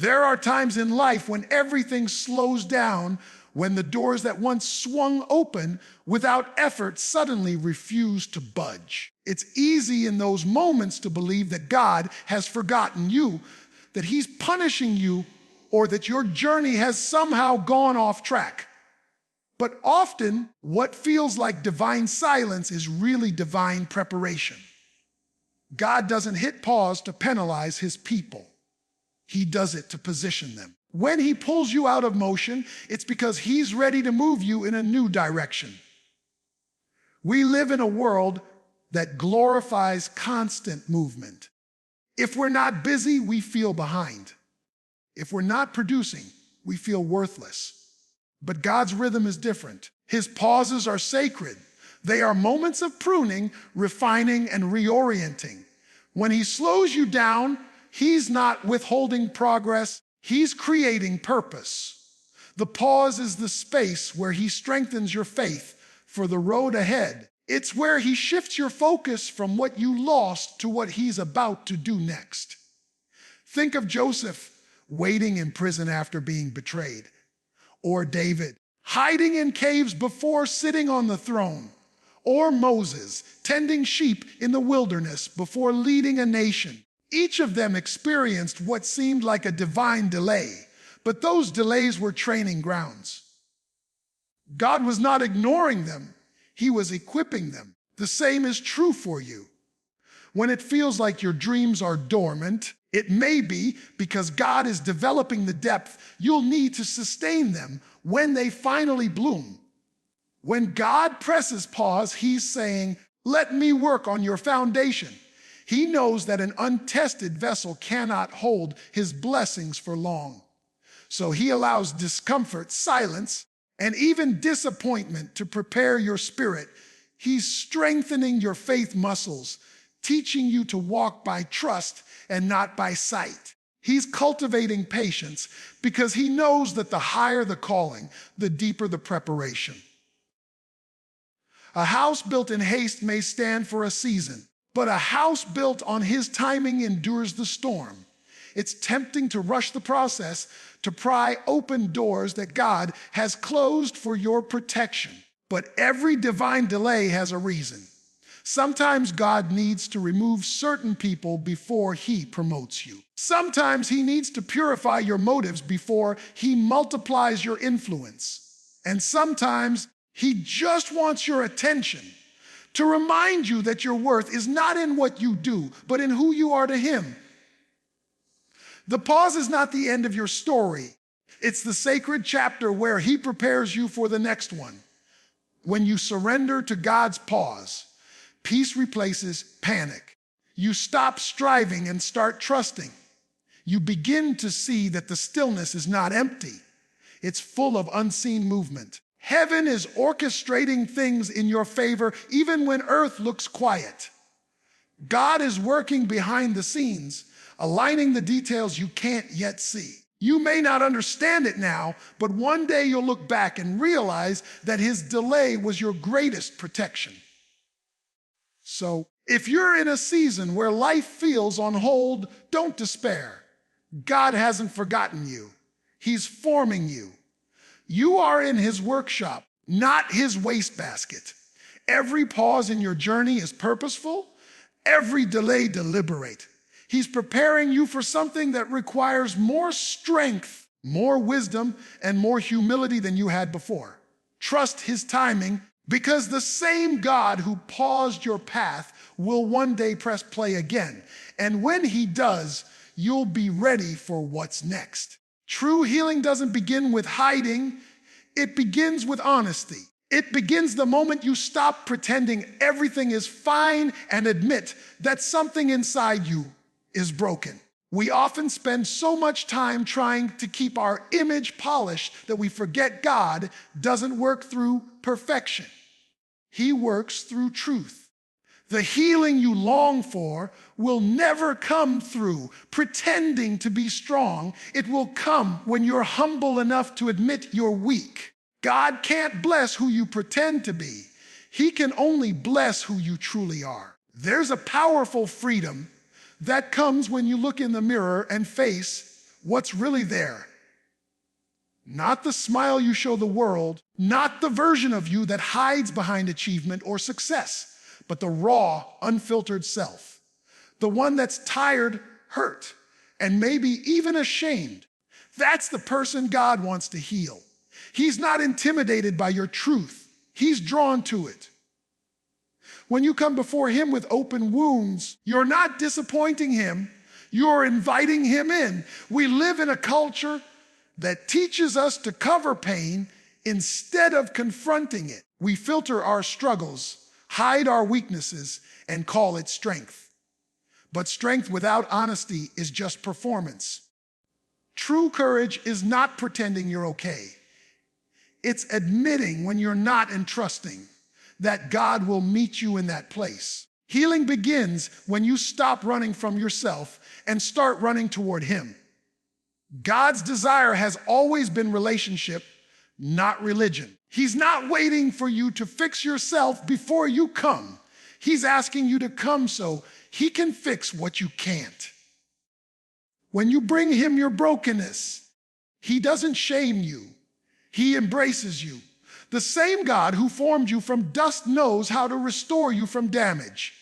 There are times in life when everything slows down, when the doors that once swung open without effort suddenly refuse to budge. It's easy in those moments to believe that God has forgotten you, that He's punishing you, or that your journey has somehow gone off track. But often, what feels like divine silence is really divine preparation. God doesn't hit pause to penalize His people. He does it to position them. When He pulls you out of motion, it's because He's ready to move you in a new direction. We live in a world that glorifies constant movement. If we're not busy, we feel behind. If we're not producing, we feel worthless. But God's rhythm is different. His pauses are sacred. They are moments of pruning, refining, and reorienting. When He slows you down, He's not withholding progress. He's creating purpose. The pause is the space where He strengthens your faith for the road ahead. It's where He shifts your focus from what you lost to what He's about to do next. Think of Joseph waiting in prison after being betrayed, or David hiding in caves before sitting on the throne, or Moses tending sheep in the wilderness before leading a nation. Each of them experienced what seemed like a divine delay, but those delays were training grounds. God was not ignoring them. He was equipping them. The same is true for you. When it feels like your dreams are dormant, it may be because God is developing the depth you'll need to sustain them when they finally bloom. When God presses pause, He's saying, "Let me work on your foundation." He knows that an untested vessel cannot hold His blessings for long. So He allows discomfort, silence, and even disappointment to prepare your spirit. He's strengthening your faith muscles, teaching you to walk by trust and not by sight. He's cultivating patience because He knows that the higher the calling, the deeper the preparation. A house built in haste may stand for a season, but a house built on His timing endures the storm. It's tempting to rush the process, to pry open doors that God has closed for your protection. But every divine delay has a reason. Sometimes God needs to remove certain people before He promotes you. Sometimes He needs to purify your motives before He multiplies your influence. And sometimes He just wants your attention to remind you that your worth is not in what you do, but in who you are to Him. The pause is not the end of your story. It's the sacred chapter where He prepares you for the next one. When you surrender to God's pause, peace replaces panic. You stop striving and start trusting. You begin to see that the stillness is not empty. It's full of unseen movement. Heaven is orchestrating things in your favor even when earth looks quiet. God is working behind the scenes, aligning the details you can't yet see. You may not understand it now, but one day you'll look back and realize that His delay was your greatest protection. So, if you're in a season where life feels on hold, don't despair. God hasn't forgotten you. He's forming you. You are in His workshop, not His wastebasket. Every pause in your journey is purposeful, every delay deliberate. He's preparing you for something that requires more strength, more wisdom, and more humility than you had before. Trust His timing, because the same God who paused your path will one day press play again. And when He does, you'll be ready for what's next. True healing doesn't begin with hiding. It begins with honesty. It begins the moment you stop pretending everything is fine and admit that something inside you is broken. We often spend so much time trying to keep our image polished that we forget God doesn't work through perfection. He works through truth. The healing you long for will never come through pretending to be strong. It will come when you're humble enough to admit you're weak. God can't bless who you pretend to be. He can only bless who you truly are. There's a powerful freedom that comes when you look in the mirror and face what's really there. Not the smile you show the world, not the version of you that hides behind achievement or success, but the raw, unfiltered self. The one that's tired, hurt, and maybe even ashamed. That's the person God wants to heal. He's not intimidated by your truth. He's drawn to it. When you come before him with open wounds, you're not disappointing him. You're inviting him in. We live in a culture that teaches us to cover pain instead of confronting it. We filter our struggles, hide our weaknesses, and call it strength. But strength without honesty is just performance. True courage is not pretending you're okay. It's admitting when you're not and trusting that God will meet you in that place. Healing begins when you stop running from yourself and start running toward him. God's desire has always been relationship, not religion. He's not waiting for you to fix yourself before you come. He's asking you to come so he can fix what you can't. When you bring him your brokenness, he doesn't shame you. He embraces you. The same God who formed you from dust knows how to restore you from damage.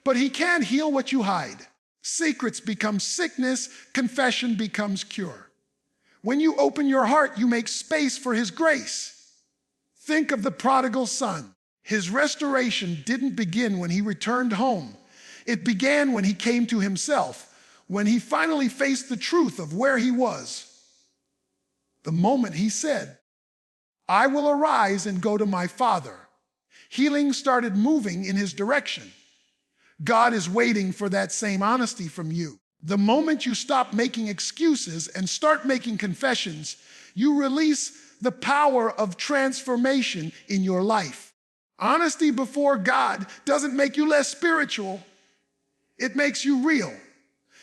But he can't heal what you hide. Secrets become sickness, confession becomes cure. When you open your heart, you make space for his grace. Think of the prodigal son. His restoration didn't begin when he returned home. It began when he came to himself, when he finally faced the truth of where he was. The moment he said, "I will arise and go to my father," healing started moving in his direction. God is waiting for that same honesty from you. The moment you stop making excuses and start making confessions, you release the power of transformation in your life. Honesty before God doesn't make you less spiritual. It makes you real.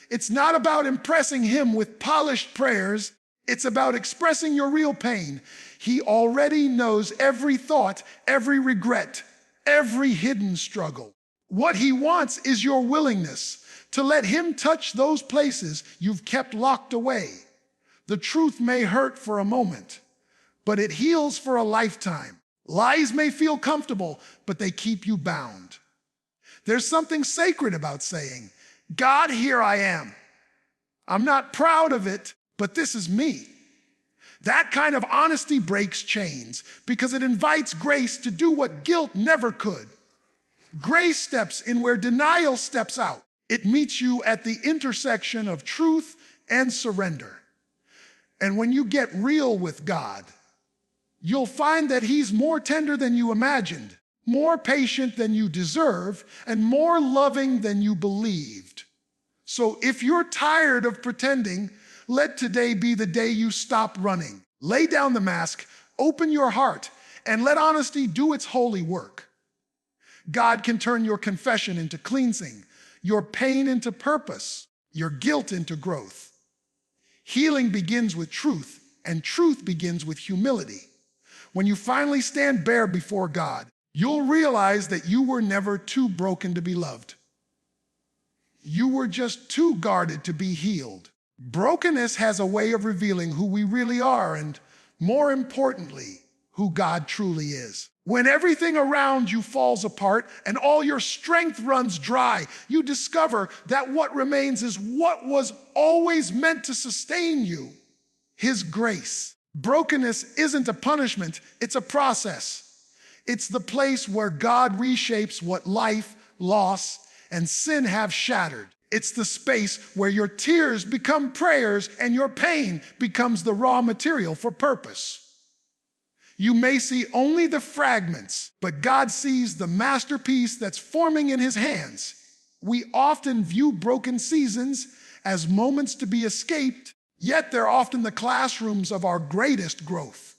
It's not about impressing him with polished prayers. It's about expressing your real pain. He already knows every thought, every regret, every hidden struggle. What he wants is your willingness to let him touch those places you've kept locked away. The truth may hurt for a moment, but it heals for a lifetime. Lies may feel comfortable, but they keep you bound. There's something sacred about saying, "God, here I am. I'm not proud of it, but this is me." That kind of honesty breaks chains because it invites grace to do what guilt never could. Grace steps in where denial steps out. It meets you at the intersection of truth and surrender. And when you get real with God, you'll find that he's more tender than you imagined, more patient than you deserve, and more loving than you believed. So if you're tired of pretending, let today be the day you stop running. Lay down the mask, open your heart, and let honesty do its holy work. God can turn your confession into cleansing, your pain into purpose, your guilt into growth. Healing begins with truth, and truth begins with humility. When you finally stand bare before God, you'll realize that you were never too broken to be loved. You were just too guarded to be healed. Brokenness has a way of revealing who we really are and, more importantly, who God truly is. When everything around you falls apart and all your strength runs dry, you discover that what remains is what was always meant to sustain you: his grace. Brokenness isn't a punishment, it's a process. It's the place where God reshapes what life, loss, and sin have shattered. It's the space where your tears become prayers and your pain becomes the raw material for purpose. You may see only the fragments, but God sees the masterpiece that's forming in his hands. We often view broken seasons as moments to be escaped, yet they're often the classrooms of our greatest growth.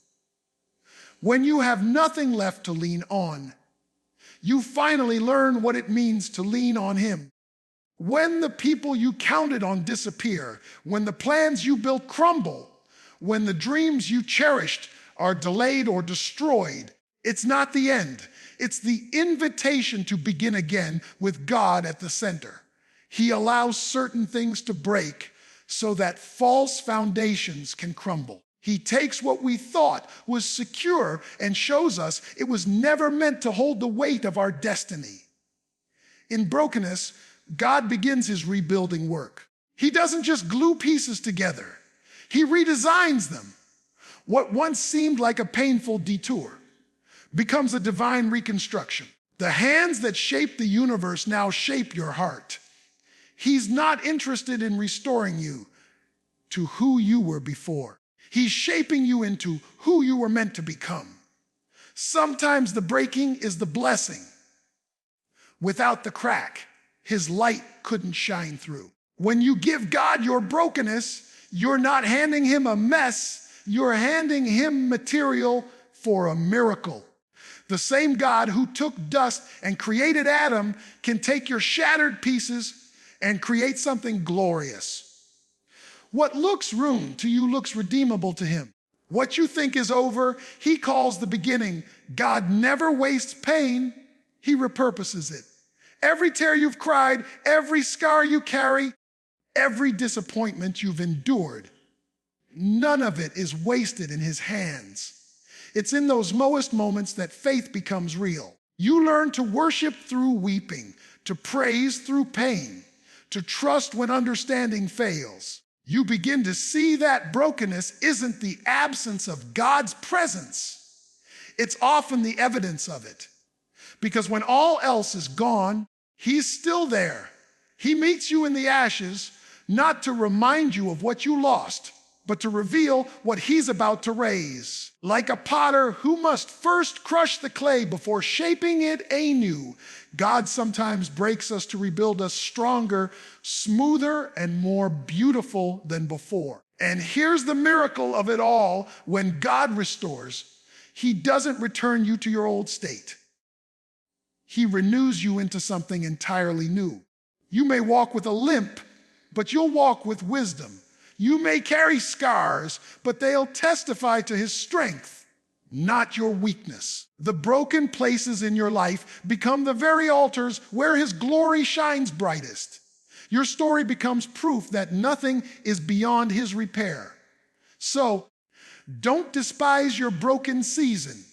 When you have nothing left to lean on, you finally learn what it means to lean on him. When the people you counted on disappear, when the plans you built crumble, when the dreams you cherished are delayed or destroyed, it's not the end. It's the invitation to begin again with God at the center. He allows certain things to break so that false foundations can crumble. He takes what we thought was secure and shows us it was never meant to hold the weight of our destiny. In brokenness, God begins his rebuilding work. He doesn't just glue pieces together. He redesigns them. What once seemed like a painful detour becomes a divine reconstruction. The hands that shape the universe now shape your heart. He's not interested in restoring you to who you were before. He's shaping you into who you were meant to become. Sometimes the breaking is the blessing. Without the crack, his light couldn't shine through. When you give God your brokenness, you're not handing him a mess, you're handing him material for a miracle. The same God who took dust and created Adam can take your shattered pieces and create something glorious. What looks ruined to you looks redeemable to him. What you think is over, he calls the beginning. God never wastes pain, he repurposes it. Every tear you've cried, every scar you carry, every disappointment you've endured, none of it is wasted in his hands. It's in those lowest moments that faith becomes real. You learn to worship through weeping, to praise through pain, to trust when understanding fails. You begin to see that brokenness isn't the absence of God's presence. It's often the evidence of it. Because when all else is gone, he's still there. He meets you in the ashes, not to remind you of what you lost, but to reveal what he's about to raise. Like a potter who must first crush the clay before shaping it anew, God sometimes breaks us to rebuild us stronger, smoother, and more beautiful than before. And here's the miracle of it all: when God restores, he doesn't return you to your old state. He renews you into something entirely new. You may walk with a limp, but you'll walk with wisdom. You may carry scars, but they'll testify to his strength, not your weakness. The broken places in your life become the very altars where his glory shines brightest. Your story becomes proof that nothing is beyond his repair. So, don't despise your broken season.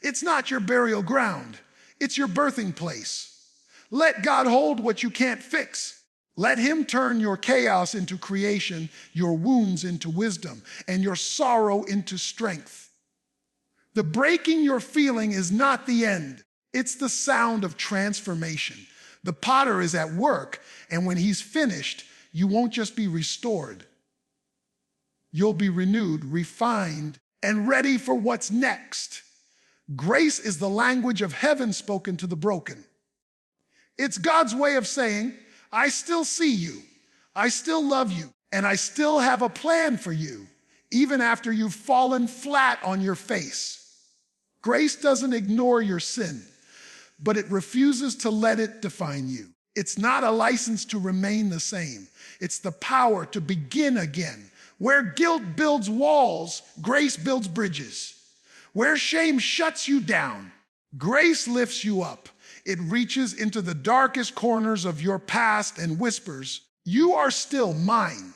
It's not your burial ground. It's your birthing place. Let God hold what you can't fix. Let him turn your chaos into creation, your wounds into wisdom, and your sorrow into strength. The breaking you're feeling is not the end. It's the sound of transformation. The potter is at work, and when he's finished, you won't just be restored. You'll be renewed, refined, and ready for what's next. Grace is the language of heaven spoken to the broken. It's God's way of saying, I still see you, I still love you, and I still have a plan for you, even after you've fallen flat on your face. Grace doesn't ignore your sin, but it refuses to let it define you. It's not a license to remain the same. It's the power to begin again. Where guilt builds walls, grace builds bridges. Where shame shuts you down, grace lifts you up. It reaches into the darkest corners of your past and whispers, you are still mine.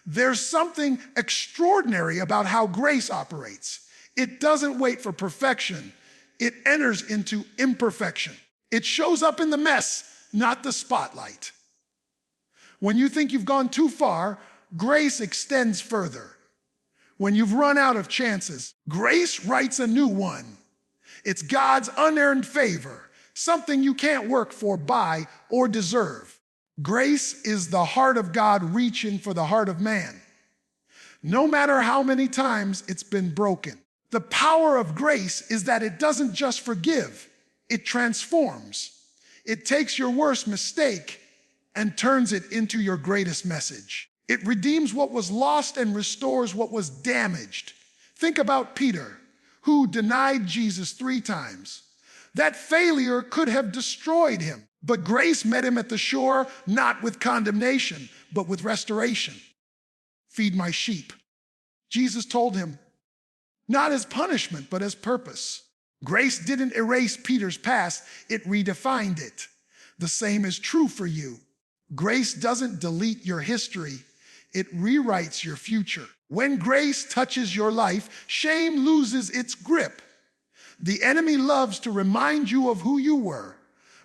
There's something extraordinary about how grace operates. It doesn't wait for perfection. It enters into imperfection. It shows up in the mess, not the spotlight. When you think you've gone too far, grace extends further. When you've run out of chances, grace writes a new one. It's God's unearned favor. Something you can't work for, buy, or deserve. Grace is the heart of God reaching for the heart of man. No matter how many times it's been broken. The power of grace is that it doesn't just forgive, it transforms. It takes your worst mistake and turns it into your greatest message. It redeems what was lost and restores what was damaged. Think about Peter, who denied Jesus 3 times. That failure could have destroyed him, but grace met him at the shore, not with condemnation, but with restoration. Feed my sheep. Jesus told him, not as punishment, but as purpose. Grace didn't erase Peter's past, it redefined it. The same is true for you. Grace doesn't delete your history, It rewrites your future. When grace touches your life, shame loses its grip. The enemy loves to remind you of who you were,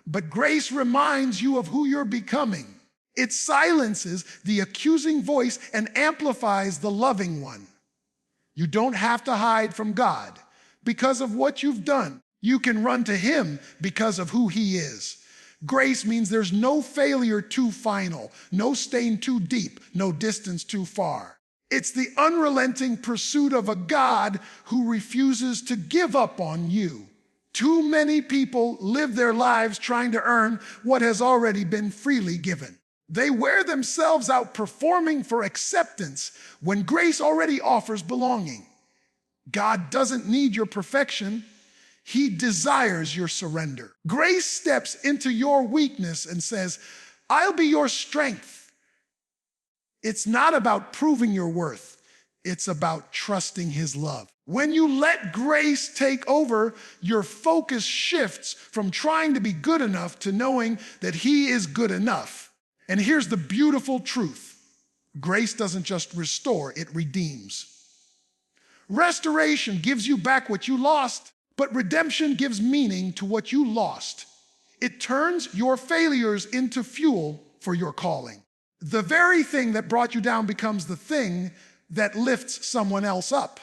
but grace reminds you of who you're becoming. It silences the accusing voice and amplifies the loving one. You don't have to hide from God because of what you've done. You can run to Him because of who He is. Grace means there's no failure too final, no stain too deep, no distance too far. It's the unrelenting pursuit of a God who refuses to give up on you. Too many people live their lives trying to earn what has already been freely given. They wear themselves out performing for acceptance when grace already offers belonging. God doesn't need your perfection. He desires your surrender. Grace steps into your weakness and says, I'll be your strength. It's not about proving your worth. It's about trusting His love. When you let grace take over, your focus shifts from trying to be good enough to knowing that He is good enough. And here's the beautiful truth. Grace doesn't just restore, it redeems. Restoration gives you back what you lost, but redemption gives meaning to what you lost. It turns your failures into fuel for your calling. The very thing that brought you down becomes the thing that lifts someone else up.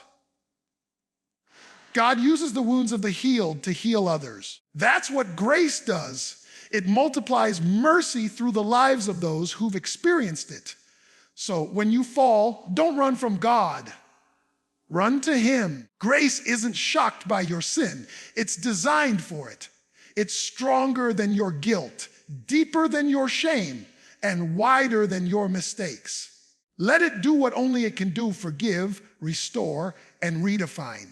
God uses the wounds of the healed to heal others. That's what grace does. It multiplies mercy through the lives of those who've experienced it. So when you fall, don't run from God. Run to Him. Grace isn't shocked by your sin. It's designed for it. It's stronger than your guilt, deeper than your shame, and wider than your mistakes. Let it do what only it can do: forgive, restore, and redefine.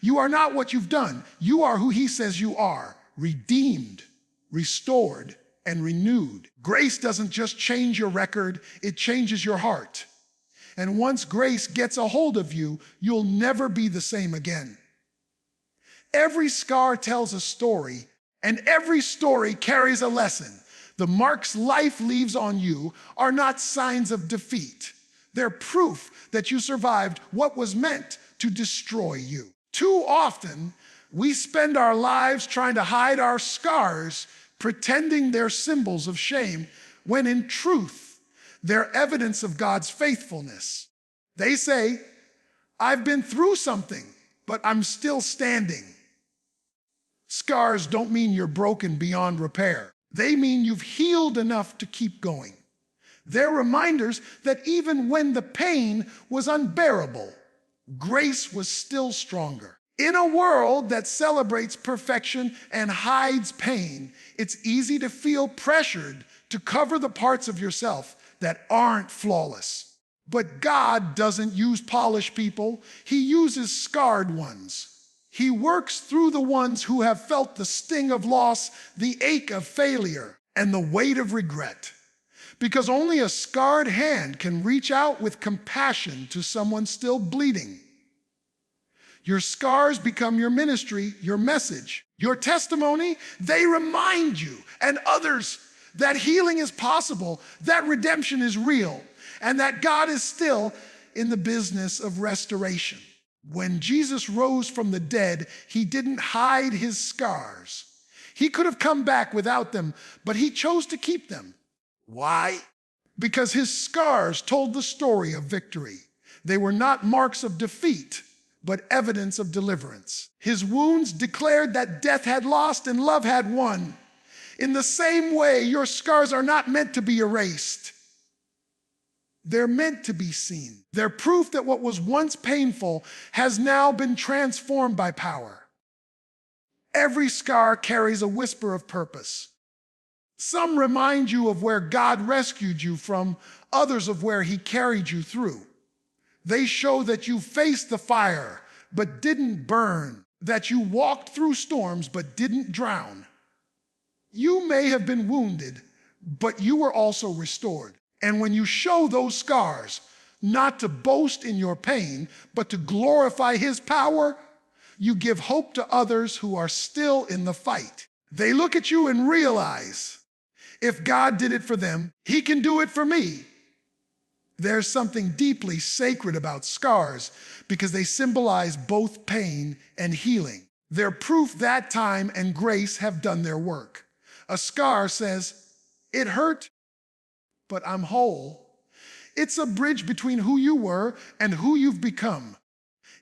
You are not what you've done. You are who He says you are: redeemed, restored, and renewed. Grace doesn't just change your record, it changes your heart. And once grace gets a hold of you, you'll never be the same again. Every scar tells a story, and every story carries a lesson. The marks life leaves on you are not signs of defeat. They're proof that you survived what was meant to destroy you. Too often, we spend our lives trying to hide our scars, pretending they're symbols of shame, when in truth, they're evidence of God's faithfulness. They say, I've been through something, but I'm still standing. Scars don't mean you're broken beyond repair. They mean you've healed enough to keep going. They're reminders that even when the pain was unbearable, grace was still stronger. In a world that celebrates perfection and hides pain, it's easy to feel pressured to cover the parts of yourself that aren't flawless. But God doesn't use polished people. He uses scarred ones. He works through the ones who have felt the sting of loss, the ache of failure, and the weight of regret. Because only a scarred hand can reach out with compassion to someone still bleeding. Your scars become your ministry, your message, your testimony. They remind you and others that healing is possible, that redemption is real, and that God is still in the business of restoration. When Jesus rose from the dead, He didn't hide His scars. He could have come back without them, but He chose to keep them. Why? Because His scars told the story of victory. They were not marks of defeat, but evidence of deliverance. His wounds declared that death had lost and love had won. In the same way, your scars are not meant to be erased. They're meant to be seen. They're proof that what was once painful has now been transformed by power. Every scar carries a whisper of purpose. Some remind you of where God rescued you from, others of where He carried you through. They show that you faced the fire but didn't burn, that you walked through storms but didn't drown. You may have been wounded, but you were also restored. And when you show those scars, not to boast in your pain, but to glorify His power, you give hope to others who are still in the fight. They look at you and realize, if God did it for them, He can do it for me. There's something deeply sacred about scars because they symbolize both pain and healing. They're proof that time and grace have done their work. A scar says, "It hurt, but I'm whole." It's a bridge between who you were and who you've become.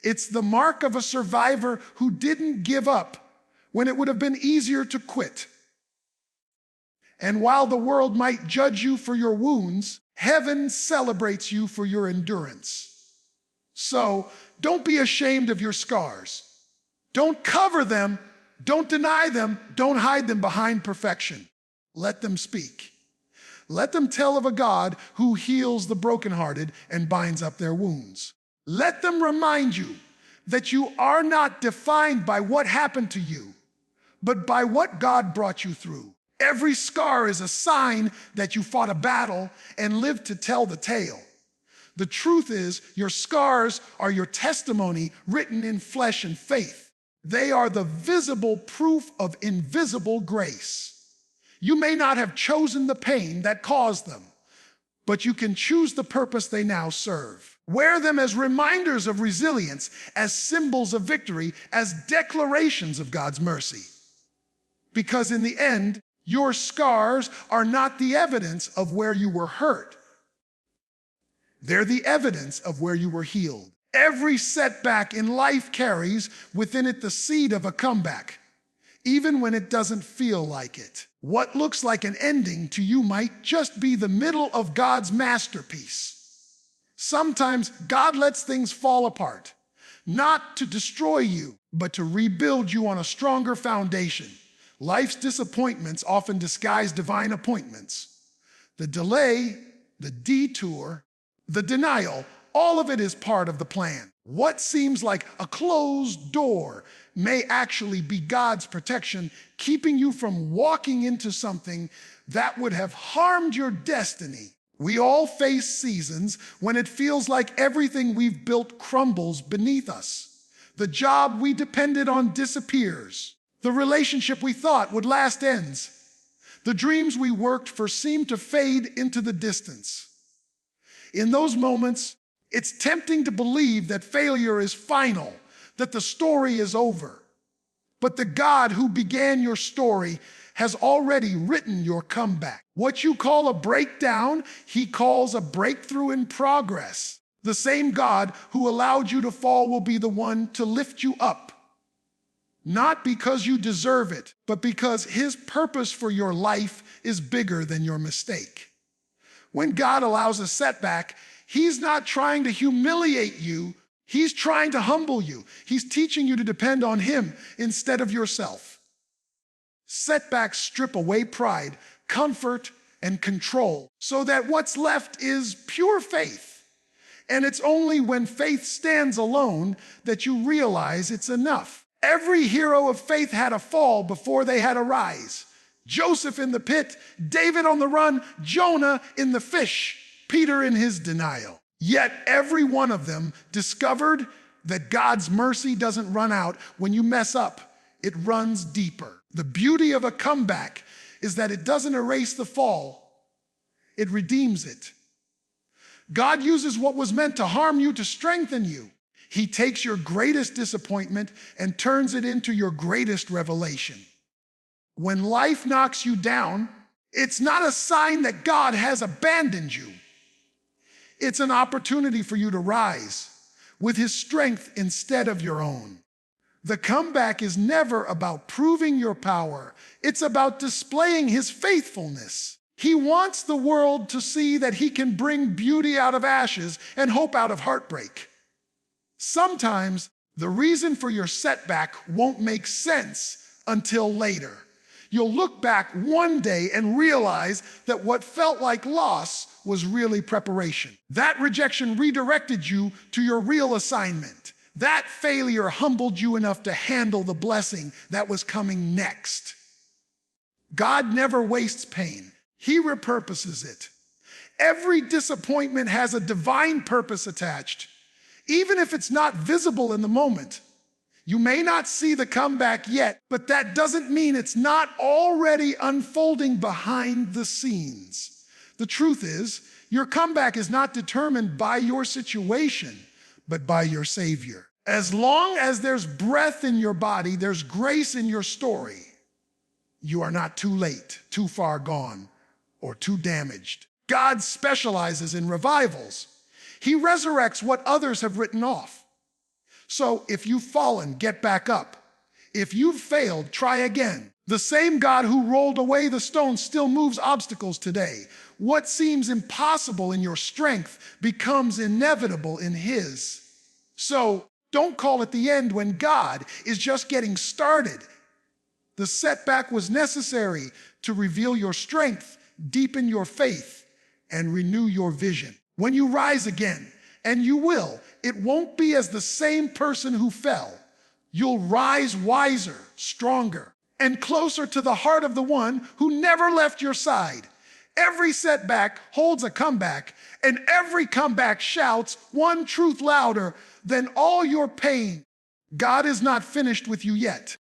It's the mark of a survivor who didn't give up when it would have been easier to quit. And while the world might judge you for your wounds, heaven celebrates you for your endurance. So don't be ashamed of your scars. Don't cover them. Don't deny them. Don't hide them behind perfection. Let them speak. Let them tell of a God who heals the brokenhearted and binds up their wounds. Let them remind you that you are not defined by what happened to you, but by what God brought you through. Every scar is a sign that you fought a battle and lived to tell the tale. The truth is, your scars are your testimony written in flesh and faith. They are the visible proof of invisible grace. You may not have chosen the pain that caused them, but you can choose the purpose they now serve. Wear them as reminders of resilience, as symbols of victory, as declarations of God's mercy. Because in the end, your scars are not the evidence of where you were hurt. They're the evidence of where you were healed. Every setback in life carries within it the seed of a comeback, even when it doesn't feel like it. What looks like an ending to you might just be the middle of God's masterpiece. Sometimes God lets things fall apart, not to destroy you, but to rebuild you on a stronger foundation. Life's disappointments often disguise divine appointments. The delay, the detour, the denial, all of it is part of the plan. What seems like a closed door may actually be God's protection, keeping you from walking into something that would have harmed your destiny. We all face seasons when it feels like everything we've built crumbles beneath us. The job we depended on disappears. The relationship we thought would last ends. The dreams we worked for seem to fade into the distance. In those moments, it's tempting to believe that failure is final, that the story is over. But the God who began your story has already written your comeback. What you call a breakdown, he calls a breakthrough in progress. The same God who allowed you to fall will be the one to lift you up. Not because you deserve it, but because his purpose for your life is bigger than your mistake. When God allows a setback, he's not trying to humiliate you. He's trying to humble you. He's teaching you to depend on him instead of yourself. Setbacks strip away pride, comfort, and control so that what's left is pure faith. And it's only when faith stands alone that you realize it's enough. Every hero of faith had a fall before they had a rise. Joseph in the pit, David on the run, Jonah in the fish, Peter in his denial. Yet every one of them discovered that God's mercy doesn't run out when you mess up. It runs deeper. The beauty of a comeback is that it doesn't erase the fall. It redeems it. God uses what was meant to harm you to strengthen you. He takes your greatest disappointment and turns it into your greatest revelation. When life knocks you down, it's not a sign that God has abandoned you. It's an opportunity for you to rise with his strength instead of your own. The comeback is never about proving your power. It's about displaying his faithfulness. He wants the world to see that he can bring beauty out of ashes and hope out of heartbreak. Sometimes the reason for your setback won't make sense until later. You'll look back one day and realize that what felt like loss was really preparation. That rejection redirected you to your real assignment. That failure humbled you enough to handle the blessing that was coming next. God never wastes pain. He repurposes it. Every disappointment has a divine purpose attached. Even if it's not visible in the moment, you may not see the comeback yet, but that doesn't mean it's not already unfolding behind the scenes. The truth is, Your comeback is not determined by your situation, but by your Savior. As long as there's breath in your body, there's grace in your story. You are not too late, too far gone, or too damaged. God specializes in revivals. He resurrects what others have written off. So if you've fallen, get back up. If you've failed, try again. The same God who rolled away the stone still moves obstacles today. What seems impossible in your strength becomes inevitable in His. So don't call it the end when God is just getting started. The setback was necessary to reveal your strength, deepen your faith, and renew your vision. When you rise again, and you will, it won't be as the same person who fell. You'll rise wiser, stronger, and closer to the heart of the one who never left your side. Every setback holds a comeback, and every comeback shouts one truth louder than all your pain. God is not finished with you yet.